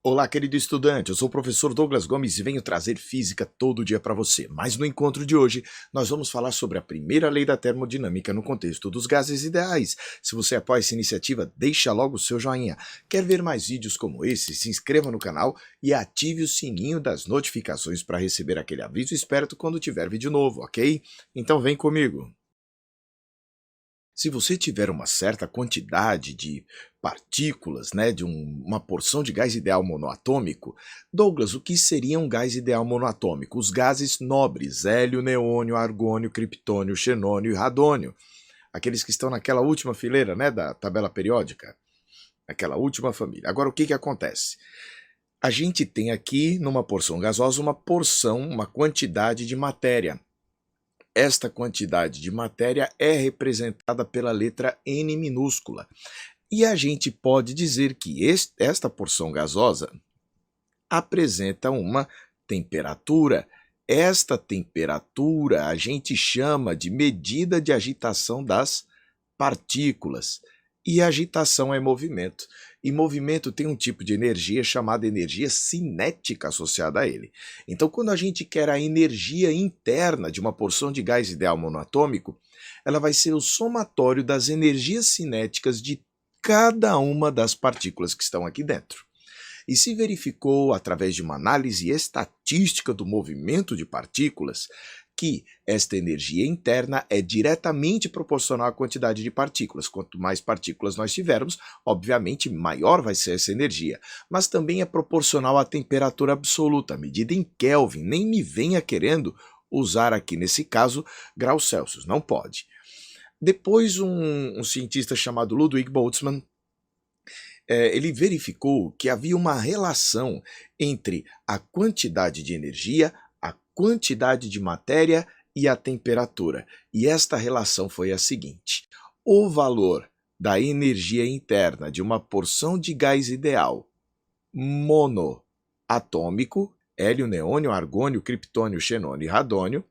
Olá, querido estudante, eu sou o professor Douglas Gomes e venho trazer física todo dia para você. Mas no encontro de hoje, nós vamos falar sobre a primeira lei da termodinâmica no contexto dos gases ideais. Se você apoia essa iniciativa, deixa logo o seu joinha. Quer ver mais vídeos como esse? Se inscreva no canal e ative o sininho das notificações para receber aquele aviso esperto quando tiver vídeo novo, ok? Então vem comigo. Se você tiver uma certa quantidade de partículas, né, de uma porção de gás ideal monoatômico, Douglas, o que seria um gás ideal monoatômico? Os gases nobres, hélio, neônio, argônio, criptônio, xenônio e radônio. Aqueles que estão naquela última fileira, né, da tabela periódica, aquela última família. Agora, o que acontece? A gente tem aqui, numa porção gasosa, uma quantidade de matéria. Esta quantidade de matéria é representada pela letra N minúscula. E a gente pode dizer que esta porção gasosa apresenta uma temperatura. Esta temperatura a gente chama de medida de agitação das partículas. E agitação é movimento. E movimento tem um tipo de energia chamada energia cinética associada a ele. Então, quando a gente quer a energia interna de uma porção de gás ideal monoatômico, ela vai ser o somatório das energias cinéticas de cada uma das partículas que estão aqui dentro. E se verificou, através de uma análise estatística do movimento de partículas, que esta energia interna é diretamente proporcional à quantidade de partículas. Quanto mais partículas nós tivermos, obviamente maior vai ser essa energia, mas também é proporcional à temperatura absoluta, medida em Kelvin. Nem me venha querendo usar aqui, nesse caso, graus Celsius, não pode. Depois, um cientista chamado Ludwig Boltzmann, ele verificou que havia uma relação entre a quantidade de energia, a quantidade de matéria e a temperatura. E esta relação foi a seguinte: o valor da energia interna de uma porção de gás ideal monoatômico, hélio, neônio, argônio, criptônio, xenônio e radônio,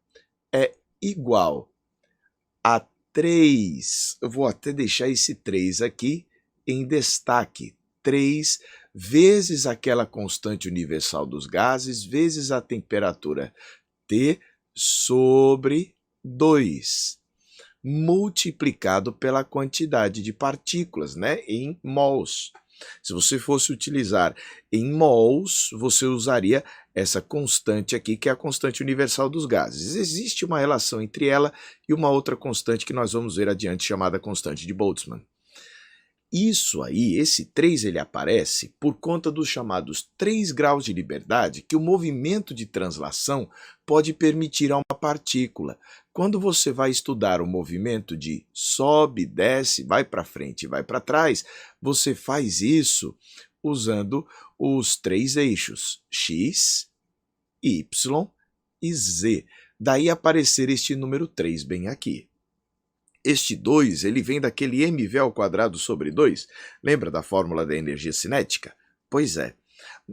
é igual a 3, eu vou até deixar esse 3 aqui em destaque, 3 vezes aquela constante universal dos gases, vezes a temperatura T sobre 2, multiplicado pela quantidade de partículas, né, em mols. Se você fosse utilizar em mols, você usaria essa constante aqui, que é a constante universal dos gases. Existe uma relação entre ela e uma outra constante que nós vamos ver adiante, chamada constante de Boltzmann. Isso aí, esse 3, ele aparece por conta dos chamados 3 graus de liberdade que o movimento de translação pode permitir a uma partícula. Quando você vai estudar o movimento de sobe, desce, vai para frente e vai para trás, você faz isso usando os 3 eixos x, y e z. Daí aparecer este número 3 bem aqui. Este 2, ele vem daquele mv² sobre 2. Lembra da fórmula da energia cinética? Pois é.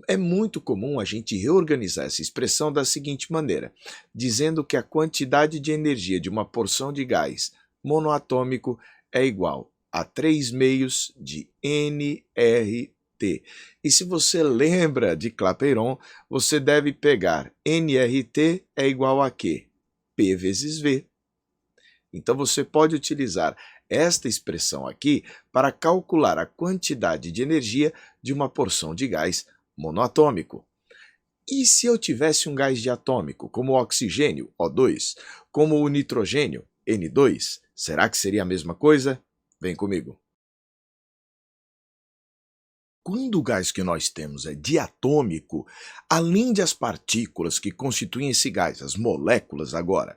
É muito comum a gente reorganizar essa expressão da seguinte maneira, dizendo que a quantidade de energia de uma porção de gás monoatômico é igual a 3 meios de nRT. E se você lembra de Clapeyron, você deve pegar nRT é igual a quê? P vezes V. Então você pode utilizar esta expressão aqui para calcular a quantidade de energia de uma porção de gás monoatômico. E se eu tivesse um gás diatômico, como o oxigênio, O2, como o nitrogênio, N2, será que seria a mesma coisa? Vem comigo. Quando o gás que nós temos é diatômico, além de as partículas que constituem esse gás, as moléculas agora,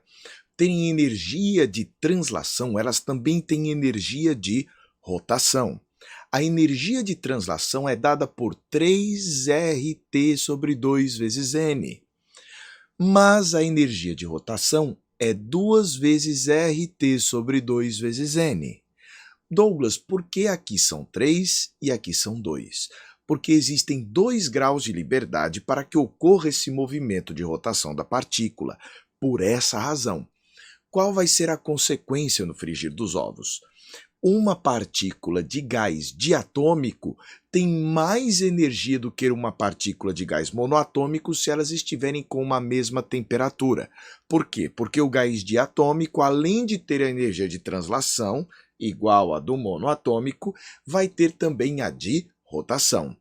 têm energia de translação, elas também têm energia de rotação. A energia de translação é dada por 3RT sobre 2 vezes N. Mas a energia de rotação é 2 vezes RT sobre 2 vezes N. Douglas, por que aqui são 3 e aqui são 2? Porque existem 2 graus de liberdade para que ocorra esse movimento de rotação da partícula. Por essa razão. Qual vai ser a consequência no frigir dos ovos? Uma partícula de gás diatômico tem mais energia do que uma partícula de gás monoatômico se elas estiverem com uma mesma temperatura. Por quê? Porque o gás diatômico, além de ter a energia de translação, igual à do monoatômico, vai ter também a de rotação.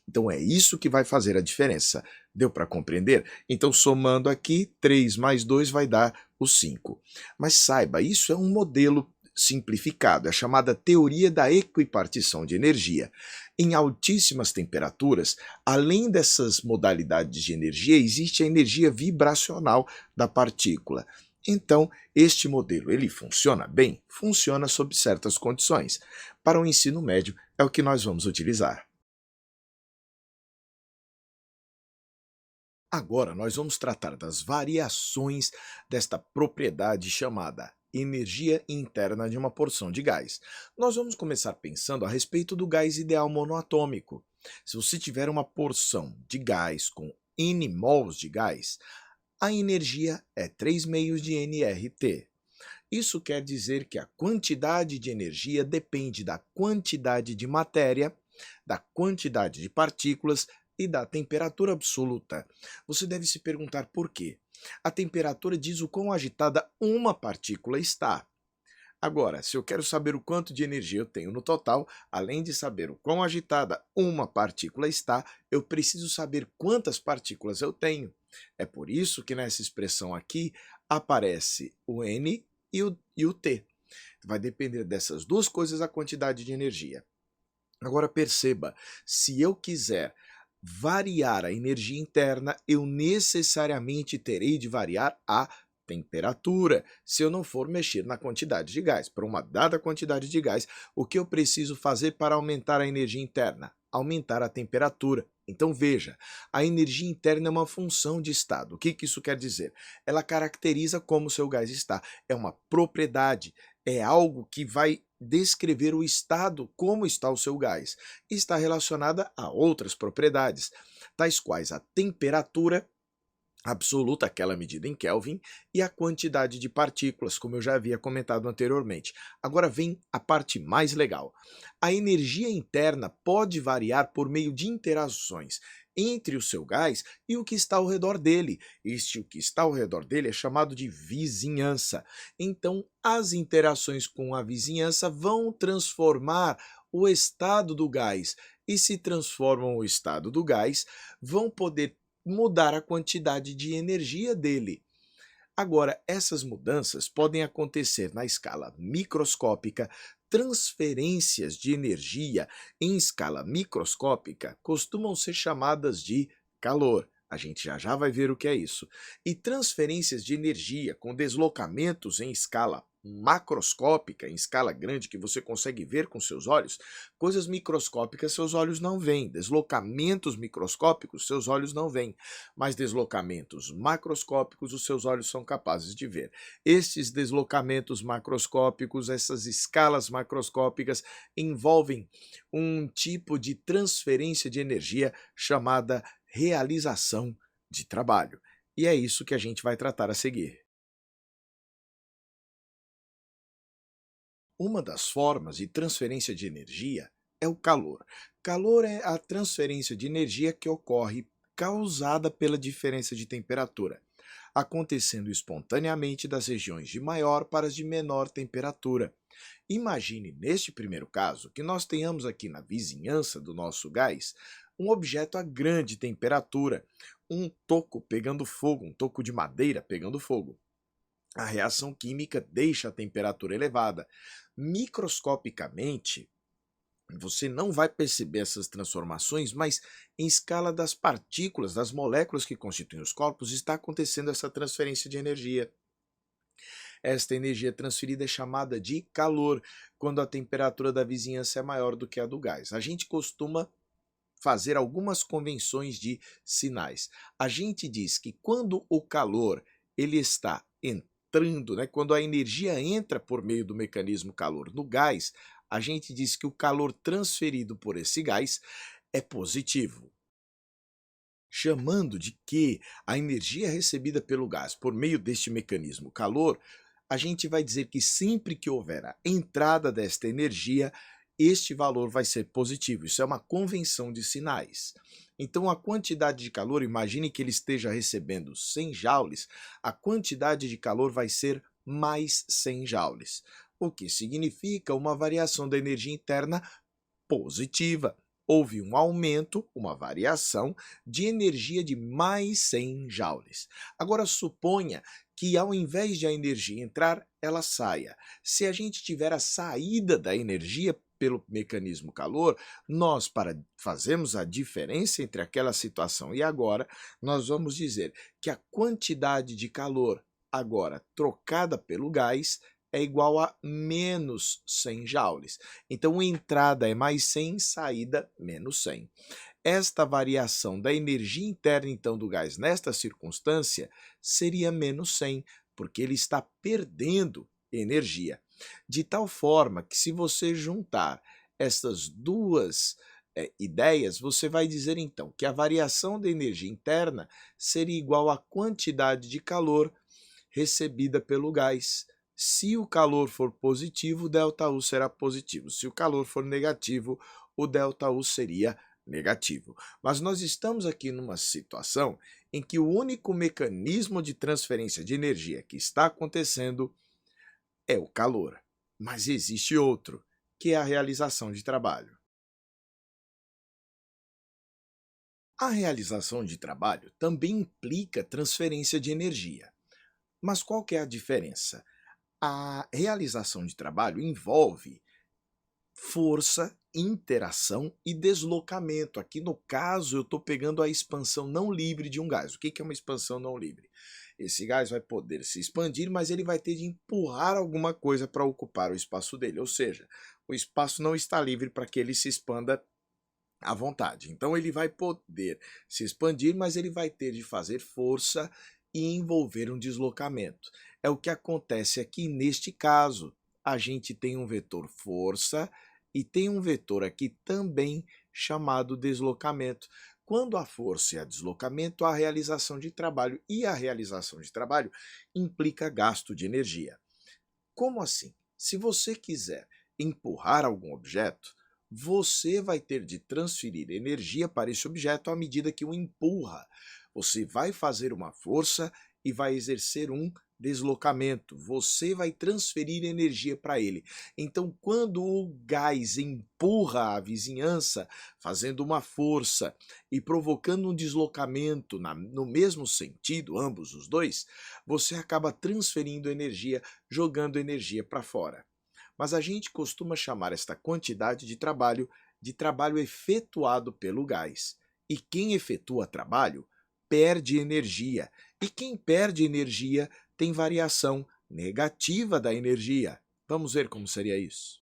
Então é isso que vai fazer a diferença. Deu para compreender? Então, somando aqui, 3 mais 2 vai dar o 5. Mas saiba, isso é um modelo simplificado, é a chamada teoria da equipartição de energia. Em altíssimas temperaturas, além dessas modalidades de energia, existe a energia vibracional da partícula. Então, este modelo, ele funciona bem? Funciona sob certas condições. Para o ensino médio, é o que nós vamos utilizar. Agora nós vamos tratar das variações desta propriedade chamada energia interna de uma porção de gás. Nós vamos começar pensando a respeito do gás ideal monoatômico. Se você tiver uma porção de gás com N mols de gás, a energia é 3 meios de nRT. Isso quer dizer que a quantidade de energia depende da quantidade de matéria, da quantidade de partículas e da temperatura absoluta. Você deve se perguntar por quê. A temperatura diz o quão agitada uma partícula está. Agora, se eu quero saber o quanto de energia eu tenho no total, além de saber o quão agitada uma partícula está, eu preciso saber quantas partículas eu tenho. É por isso que nessa expressão aqui aparece o N e o T. Vai depender dessas duas coisas a quantidade de energia. Agora perceba, se eu quiser variar a energia interna, eu necessariamente terei de variar a temperatura, se eu não for mexer na quantidade de gás. Para uma dada quantidade de gás, o que eu preciso fazer para aumentar a energia interna? Aumentar a temperatura. Então veja, a energia interna é uma função de estado. O que isso quer dizer? Ela caracteriza como o seu gás está. É uma propriedade, é algo que vai descrever o estado, como está o seu gás. Está relacionada a outras propriedades, tais quais a temperatura absoluta, aquela medida em Kelvin, e a quantidade de partículas, como eu já havia comentado anteriormente. Agora vem a parte mais legal. A energia interna pode variar por meio de interações entre o seu gás e o que está ao redor dele. O que está ao redor dele é chamado de vizinhança. Então, as interações com a vizinhança vão transformar o estado do gás. E se transformam o estado do gás, vão poder mudar a quantidade de energia dele. Agora, essas mudanças podem acontecer na escala microscópica. Transferências de energia em escala microscópica costumam ser chamadas de calor. A gente já vai ver o que é isso. E transferências de energia com deslocamentos em escala macroscópica, em escala grande, que você consegue ver com seus olhos, coisas microscópicas seus olhos não veem, deslocamentos microscópicos seus olhos não veem, mas deslocamentos macroscópicos os seus olhos são capazes de ver. Estes deslocamentos macroscópicos, essas escalas macroscópicas, envolvem um tipo de transferência de energia chamada realização de trabalho. E é isso que a gente vai tratar a seguir. Uma das formas de transferência de energia é o calor. Calor é a transferência de energia que ocorre causada pela diferença de temperatura, acontecendo espontaneamente das regiões de maior para as de menor temperatura. Imagine, neste primeiro caso, que nós tenhamos aqui na vizinhança do nosso gás um objeto a grande temperatura, um toco pegando fogo, um toco de madeira pegando fogo. A reação química deixa a temperatura elevada. Microscopicamente, você não vai perceber essas transformações, mas em escala das partículas, das moléculas que constituem os corpos, está acontecendo essa transferência de energia. Esta energia transferida é chamada de calor, quando a temperatura da vizinhança é maior do que a do gás. A gente costuma fazer algumas convenções de sinais. A gente diz que quando o calor ele está entrando, né, quando a energia entra por meio do mecanismo calor no gás, a gente diz que o calor transferido por esse gás é positivo, chamando de que a energia recebida pelo gás por meio deste mecanismo calor a gente vai dizer que sempre que houver a entrada desta energia, este valor vai ser positivo. Isso é uma convenção de sinais. Então, a quantidade de calor, imagine que ele esteja recebendo 100 joules, a quantidade de calor vai ser mais 100 joules, o que significa uma variação da energia interna positiva. Houve um aumento, uma variação de energia de mais 100 joules. Agora suponha que ao invés de a energia entrar, ela saia. Se a gente tiver a saída da energia pelo mecanismo calor, nós, para fazermos a diferença entre aquela situação e agora, nós vamos dizer que a quantidade de calor agora trocada pelo gás é igual a menos 100 joules. Então, entrada é mais 100, saída menos 100. Esta variação da energia interna, então, do gás nesta circunstância seria menos 100, porque ele está perdendo energia. De tal forma que, se você juntar essas duas ideias, você vai dizer, então, que a variação da energia interna seria igual à quantidade de calor recebida pelo gás. Se o calor for positivo, o ΔU será positivo. Se o calor for negativo, o ΔU seria negativo. Mas nós estamos aqui numa situação em que o único mecanismo de transferência de energia que está acontecendo é o calor. Mas existe outro, que é a realização de trabalho. A realização de trabalho também implica transferência de energia. Mas qual que é a diferença? A realização de trabalho envolve força, interação e deslocamento. Aqui no caso eu estou pegando a expansão não livre de um gás. O que é uma expansão não livre? Esse gás vai poder se expandir, mas ele vai ter de empurrar alguma coisa para ocupar o espaço dele. Ou seja, o espaço não está livre para que ele se expanda à vontade. Então ele vai poder se expandir, mas ele vai ter de fazer força e envolver um deslocamento. É o que acontece aqui neste caso. A gente tem um vetor força e tem um vetor aqui também chamado deslocamento. Quando há força e há deslocamento, há realização de trabalho, e a realização de trabalho implica gasto de energia. Como assim? Se você quiser empurrar algum objeto, você vai ter de transferir energia para esse objeto à medida que o empurra. Você vai fazer uma força e vai exercer um deslocamento. Você vai transferir energia para ele. Então, quando o gás empurra a vizinhança, fazendo uma força e provocando um deslocamento no mesmo sentido, ambos os dois, você acaba transferindo energia, jogando energia para fora. Mas a gente costuma chamar esta quantidade de trabalho efetuado pelo gás. E quem efetua trabalho perde energia. E quem perde energia tem variação negativa da energia. Vamos ver como seria isso.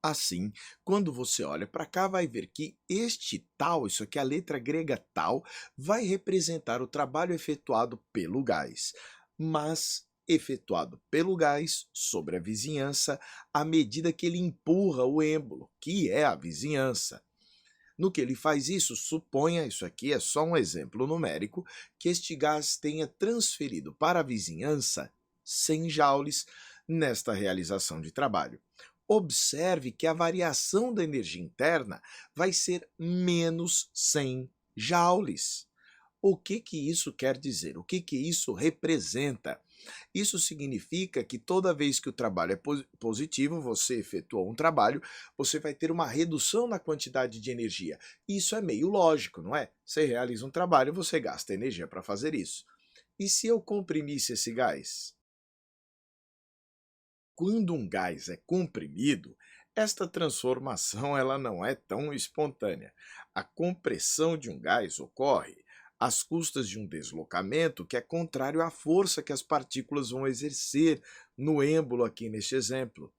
Assim, quando você olha para cá, vai ver que este tal, isso aqui é a letra grega tal, vai representar o trabalho efetuado pelo gás. Mas efetuado pelo gás sobre a vizinhança à medida que ele empurra o êmbolo, que é a vizinhança. No que ele faz isso, suponha, isso aqui é só um exemplo numérico, que este gás tenha transferido para a vizinhança 100 joules nesta realização de trabalho. Observe que a variação da energia interna vai ser menos 100 joules. O que isso quer dizer? O que isso representa? Isso significa que toda vez que o trabalho é positivo, você efetuou um trabalho, você vai ter uma redução na quantidade de energia. Isso é meio lógico, não é? Você realiza um trabalho, você gasta energia para fazer isso. E se eu comprimisse esse gás? Quando um gás é comprimido, esta transformação ela não é tão espontânea. A compressão de um gás ocorre às custas de um deslocamento que é contrário à força que as partículas vão exercer no êmbolo aqui neste exemplo.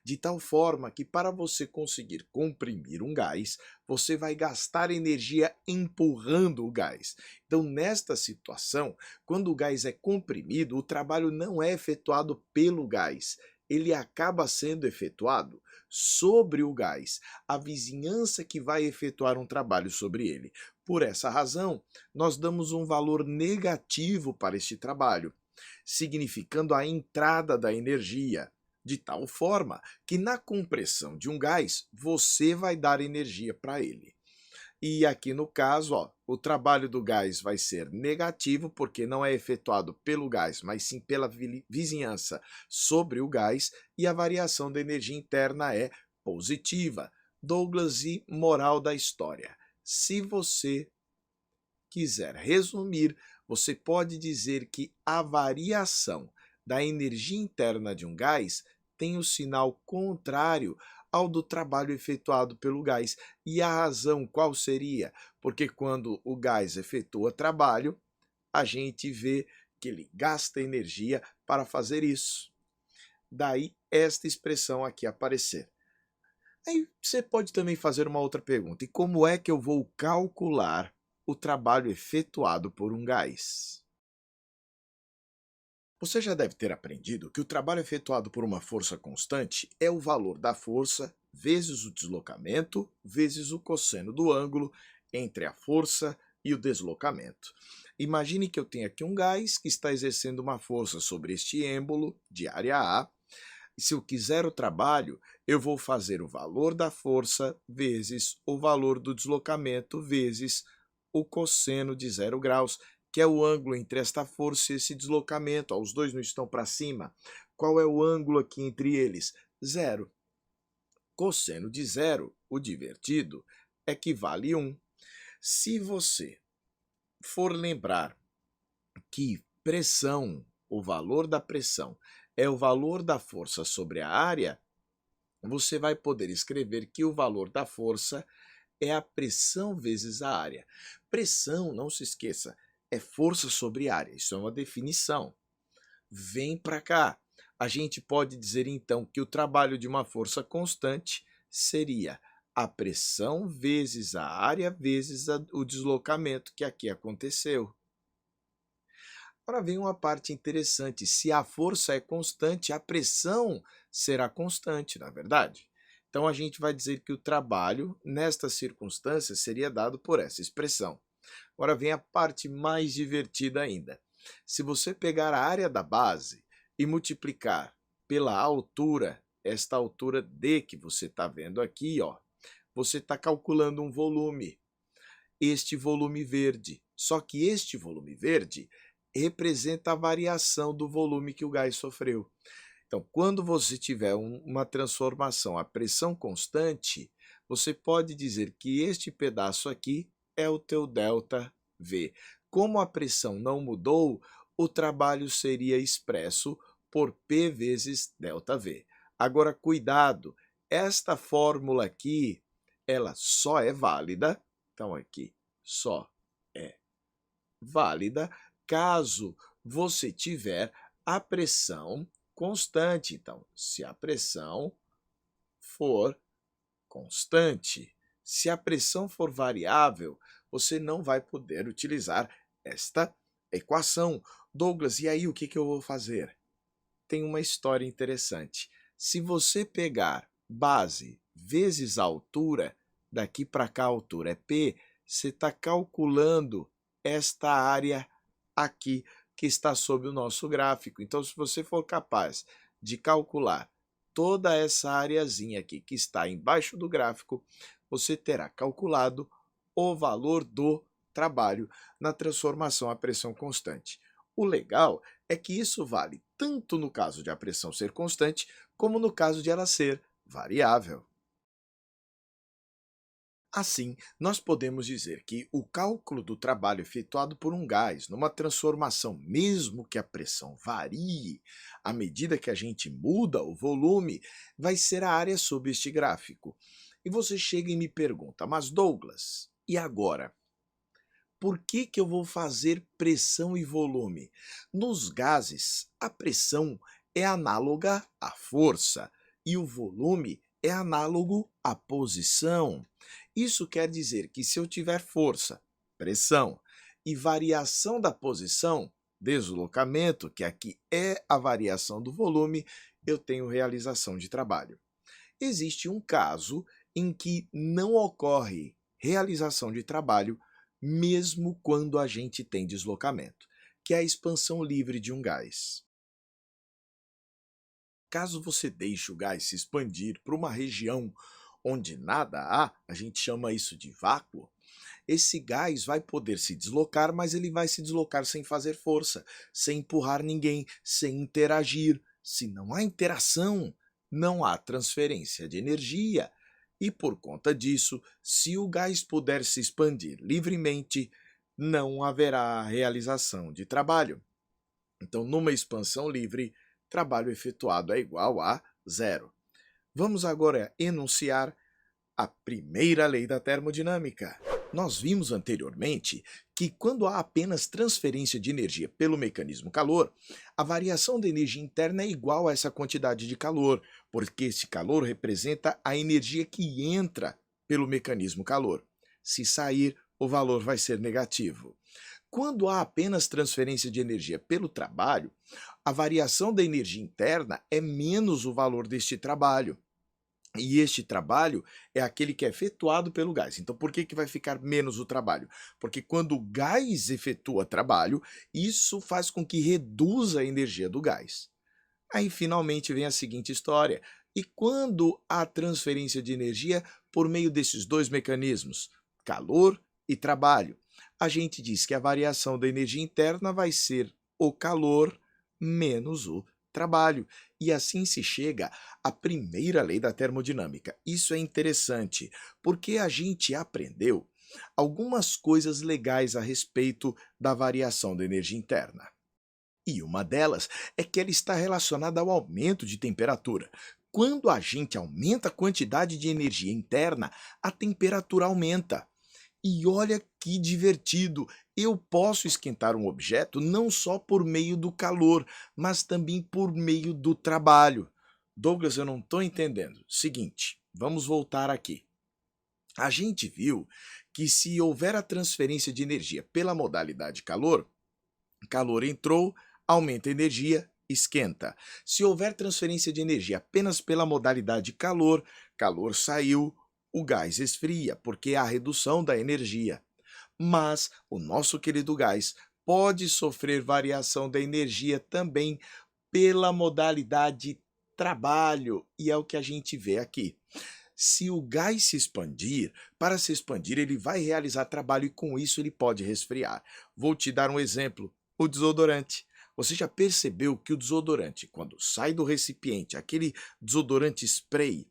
De tal forma que para você conseguir comprimir um gás, você vai gastar energia empurrando o gás. Então, nesta situação, quando o gás é comprimido, o trabalho não é efetuado pelo gás, ele acaba sendo efetuado sobre o gás, a vizinhança que vai efetuar um trabalho sobre ele. Por essa razão, nós damos um valor negativo para este trabalho. significando a entrada da energia, de tal forma que na compressão de um gás você vai dar energia para ele. E aqui no caso, ó, o trabalho do gás vai ser negativo, porque não é efetuado pelo gás, mas sim pela vizinhança sobre o gás, e a variação da energia interna é positiva. Douglas, e moral da história: se você quiser resumir, você pode dizer que a variação da energia interna de um gás tem o sinal contrário ao do trabalho efetuado pelo gás. E a razão qual seria? Porque quando o gás efetua trabalho, a gente vê que ele gasta energia para fazer isso. Daí esta expressão aqui aparecer. Aí você pode também fazer uma outra pergunta: e como é que eu vou calcular o trabalho efetuado por um gás? Você já deve ter aprendido que o trabalho efetuado por uma força constante é o valor da força vezes o deslocamento vezes o cosseno do ângulo entre a força e o deslocamento. Imagine que eu tenho aqui um gás que está exercendo uma força sobre este êmbolo de área A. E se eu quiser o trabalho, eu vou fazer o valor da força vezes o valor do deslocamento vezes o cosseno de 0 graus, que é o ângulo entre esta força e esse deslocamento. Ó, os dois não estão para cima. Qual é o ângulo aqui entre eles? Zero. Cosseno de zero, o divertido, equivale a 1. Se você for lembrar que pressão, o valor da pressão, é o valor da força sobre a área, você vai poder escrever que o valor da força é a pressão vezes a área. Pressão, não se esqueça, é força sobre área. Isso é uma definição. Vem para cá. A gente pode dizer então que o trabalho de uma força constante seria a pressão vezes a área vezes o deslocamento que aqui aconteceu. Agora vem uma parte interessante: se a força é constante, a pressão será constante, não é verdade? Então a gente vai dizer que o trabalho, nestas circunstâncias, seria dado por essa expressão. Agora vem a parte mais divertida ainda. Se você pegar a área da base e multiplicar pela altura, esta altura D que você está vendo aqui, ó, você está calculando um volume, este volume verde. Só que este volume verde representa a variação do volume que o gás sofreu. Então, quando você tiver uma transformação a pressão constante, você pode dizer que este pedaço aqui é o teu ΔV. Como a pressão não mudou, o trabalho seria expresso por P vezes ΔV. Agora, cuidado, esta fórmula aqui, ela só é válida, então aqui só é válida caso você tiver a pressão constante. Então, se a pressão for constante, se a pressão for variável, você não vai poder utilizar esta equação. Douglas, e aí o que eu vou fazer? Tem uma história interessante. Se você pegar base vezes a altura, daqui para cá a altura é P, você está calculando esta área aqui que está sob o nosso gráfico. Então, se você for capaz de calcular toda essa areazinha aqui que está embaixo do gráfico, você terá calculado o valor do trabalho na transformação à pressão constante. O legal é que isso vale tanto no caso de a pressão ser constante, como no caso de ela ser variável. Assim, nós podemos dizer que o cálculo do trabalho efetuado por um gás numa transformação, mesmo que a pressão varie, à medida que a gente muda o volume, vai ser a área sob este gráfico. E você chega e me pergunta: mas Douglas, e agora? Por que eu vou fazer pressão e volume? Nos gases, a pressão é análoga à força e o volume é análogo à posição. Isso quer dizer que se eu tiver força, pressão, e variação da posição, deslocamento, que aqui é a variação do volume, eu tenho realização de trabalho. Existe um caso em que não ocorre realização de trabalho mesmo quando a gente tem deslocamento, que é a expansão livre de um gás. Caso você deixe o gás se expandir para uma região onde nada há, a gente chama isso de vácuo, esse gás vai poder se deslocar, mas ele vai se deslocar sem fazer força, sem empurrar ninguém, sem interagir. Se não há interação, não há transferência de energia. E por conta disso, se o gás puder se expandir livremente, não haverá realização de trabalho. Então, numa expansão livre, trabalho efetuado é igual a zero. Vamos agora enunciar a primeira lei da termodinâmica. Nós vimos anteriormente que quando há apenas transferência de energia pelo mecanismo calor, a variação da energia interna é igual a essa quantidade de calor, porque esse calor representa a energia que entra pelo mecanismo calor. Se sair, o valor vai ser negativo. Quando há apenas transferência de energia pelo trabalho, a variação da energia interna é menos o valor deste trabalho. E este trabalho é aquele que é efetuado pelo gás. Então, por que vai ficar menos o trabalho? Porque quando o gás efetua trabalho, isso faz com que reduza a energia do gás. Aí, finalmente, vem a seguinte história. E quando há transferência de energia por meio desses dois mecanismos, calor e trabalho, a gente diz que a variação da energia interna vai ser o calor menos o trabalho. E assim se chega à primeira lei da termodinâmica. Isso é interessante, porque a gente aprendeu algumas coisas legais a respeito da variação da energia interna. E uma delas é que ela está relacionada ao aumento de temperatura. Quando a gente aumenta a quantidade de energia interna, a temperatura aumenta. E olha que divertido! Eu posso esquentar um objeto não só por meio do calor, mas também por meio do trabalho. Douglas, eu não estou entendendo. Seguinte, vamos voltar aqui. A gente viu que se houver a transferência de energia pela modalidade calor, calor entrou, aumenta a energia, esquenta. Se houver transferência de energia apenas pela modalidade calor, calor saiu, o gás esfria, porque há redução da energia. Mas o nosso querido gás pode sofrer variação da energia também pela modalidade trabalho, e é o que a gente vê aqui. Se o gás se expandir, para se expandir ele vai realizar trabalho e com isso ele pode resfriar. Vou te dar um exemplo, o desodorante. Você já percebeu que o desodorante, quando sai do recipiente, aquele desodorante spray,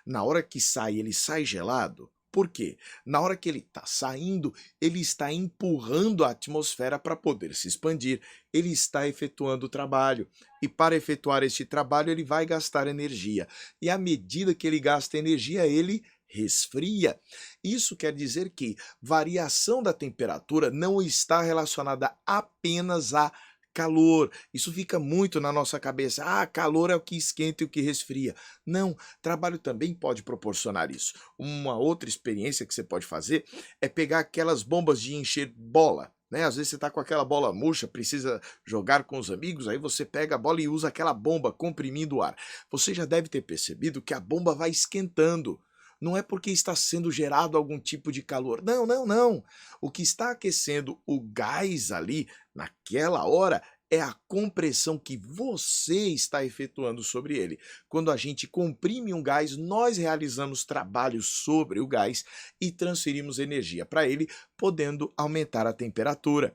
na hora que sai, ele sai gelado? Por quê? Na hora que ele está saindo, ele está empurrando a atmosfera para poder se expandir. Ele está efetuando o trabalho. E para efetuar este trabalho, ele vai gastar energia. E à medida que ele gasta energia, ele resfria. Isso quer dizer que variação da temperatura não está relacionada apenas a calor. Isso fica muito na nossa cabeça. Ah, calor é o que esquenta e o que resfria. Não, trabalho também pode proporcionar isso. Uma outra experiência que você pode fazer é pegar aquelas bombas de encher bola. Né? Às vezes você está com aquela bola murcha, precisa jogar com os amigos, aí você pega a bola e usa aquela bomba comprimindo o ar. Você já deve ter percebido que a bomba vai esquentando. Não é porque está sendo gerado algum tipo de calor. Não, não, não. O que está aquecendo o gás ali, naquela hora, é a compressão que você está efetuando sobre ele. Quando a gente comprime um gás, nós realizamos trabalhos sobre o gás e transferimos energia para ele, podendo aumentar a temperatura.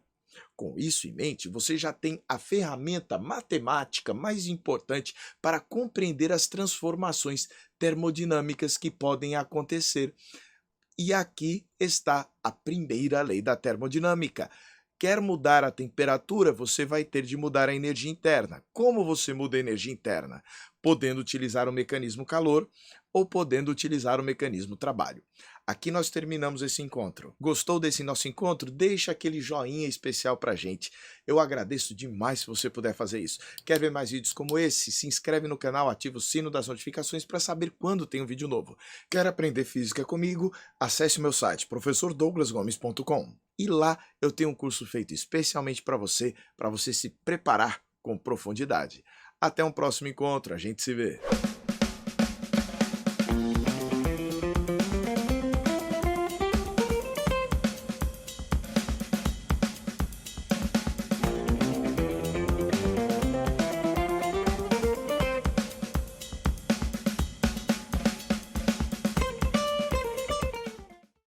Com isso em mente, você já tem a ferramenta matemática mais importante para compreender as transformações termodinâmicas que podem acontecer. E aqui está a primeira lei da termodinâmica. Quer mudar a temperatura, você vai ter de mudar a energia interna. Como você muda a energia interna? Podendo utilizar o mecanismo calor ou podendo utilizar o mecanismo trabalho. Aqui nós terminamos esse encontro. Gostou desse nosso encontro? Deixa aquele joinha especial pra gente. Eu agradeço demais se você puder fazer isso. Quer ver mais vídeos como esse? Se inscreve no canal, ativa o sino das notificações para saber quando tem um vídeo novo. Quer aprender física comigo? Acesse o meu site, professordouglasgomes.com. E lá eu tenho um curso feito especialmente para você se preparar com profundidade. Até um próximo encontro, a gente se vê.